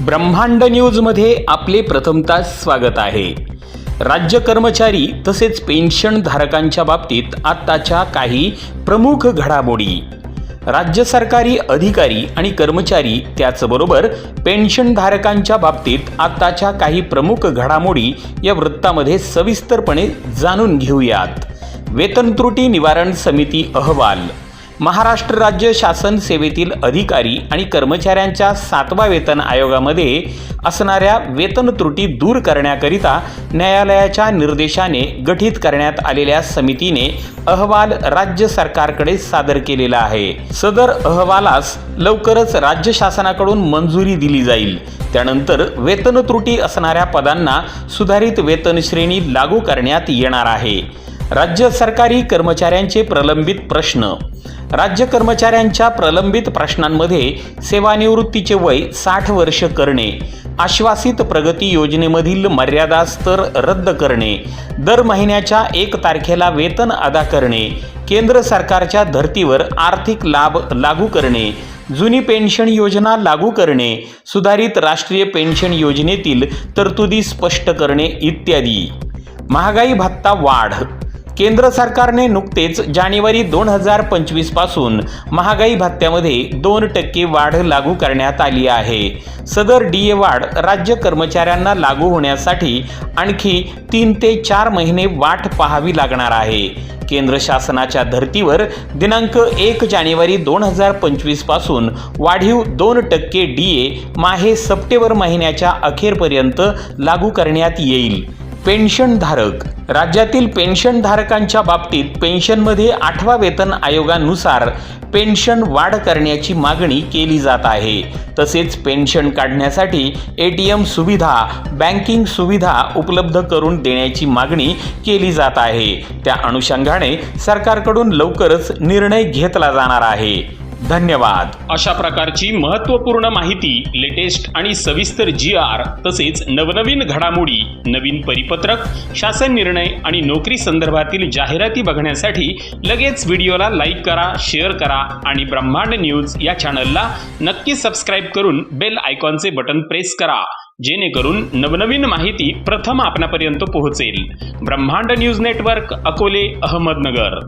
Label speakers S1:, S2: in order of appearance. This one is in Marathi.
S1: ब्रह्मांड न्यूजमध्ये आपले प्रथमतः स्वागत आहे। राज्य कर्मचारी तसेच पेन्शन धारकांच्या बाबतीत आताच्या काही प्रमुख घडामोडी। राज्य सरकारी अधिकारी आणि कर्मचारी त्याचबरोबर पेन्शन धारकांच्या बाबतीत आताच्या काही प्रमुख घडामोडी या वृत्तामध्ये सविस्तरपणे जाणून घेऊयात। वेतन त्रुटी निवारण समिती अहवाल। महाराष्ट्र राज्य शासन सेवेतील अधिकारी आणि कर्मचाऱ्यांच्या 7व्या वेतन आयोगामध्ये असणाऱ्या वेतन त्रुटी दूर करण्याकरिता न्यायालयाच्या निर्देशाने गठीत करण्यात आलेल्या समितीने अहवाल राज्य सरकारकडे सादर केलेला आहे। सदर अहवालास लवकरच राज्य शासनाकडून मंजुरी दिली जाईल। त्यानंतर वेतन त्रुटी असणाऱ्या पदांना सुधारित वेतन श्रेणी लागू करण्यात येणार आहे। राज्य सरकारी कर्मचाऱ्यांचे प्रलंबित प्रश्न। राज्य कर्मचाऱ्यांच्या प्रलंबित प्रश्नांमध्ये सेवानिवृत्तीचे वय 60 वर्ष करणे, आश्वासित प्रगती योजनेमधील मर्यादा स्तर रद्द करणे, दर महिन्याच्या 1 तारखेला वेतन अदा करणे, केंद्र सरकारच्या धर्तीवर आर्थिक लाभ लागू करणे, जुनी पेन्शन योजना लागू करणे, सुधारित राष्ट्रीय पेन्शन योजनेतील तरतुदी स्पष्ट करणे इत्यादी। महागाई भत्ता वाढ। केंद्र सरकारने नुकतेच जानेवारी 2025 पासून महागाई भत्त्यामध्ये 2% वाढ लागू करण्यात आली आहे। सदर DA वाढ राज्य कर्मचाऱ्यांना लागू होण्यासाठी आणखी 3 ते 4 महिने वाट पाहावी लागणार आहे। केंद्र शासनाच्या धर्तीवर दिनांक 1 जानेवारी 2025 पासून वाढीव 2% DA माहे सप्टेंबर महिन्याच्या अखेरपर्यंत लागू करण्यात येईल। पेन्शनधारक। राज्यातील पेन्शनधारकांच्या बाबतीत पेन्शनमध्ये 8व्या वेतन आयोगानुसार पेन्शन वाढ करण्याची मागणी केली जात आहे। तसेच पेन्शन काढण्यासाठी ATM सुविधा, बँकिंग सुविधा उपलब्ध करून देण्याची मागणी केली जात आहे। त्या अनुषंगाने सरकारकडून लवकरच निर्णय घेतला जाणार आहे। धन्यवाद। अशा प्रकारची महत्त्वपूर्ण माहिती, लेटेस्ट आणि सविस्तर GR तसेच नवनवीन घडामोडी, नवीन परिपत्रक, शासन निर्णय आणि नोकरी संदर्भातील जाहिराती बघण्यासाठी लगेच व्हिडिओला लाईक करा, शेअर करा आणि ब्रह्मांड न्यूज या चॅनलला नक्की सबस्क्राईब करून बेल आयकॉनचे बटन प्रेस करा, जेणेकरून नवनवीन माहिती प्रथम आपणापर्यंत पोहोचेल। ब्रह्मांड न्यूज नेटवर्क, अकोले, अहमदनगर।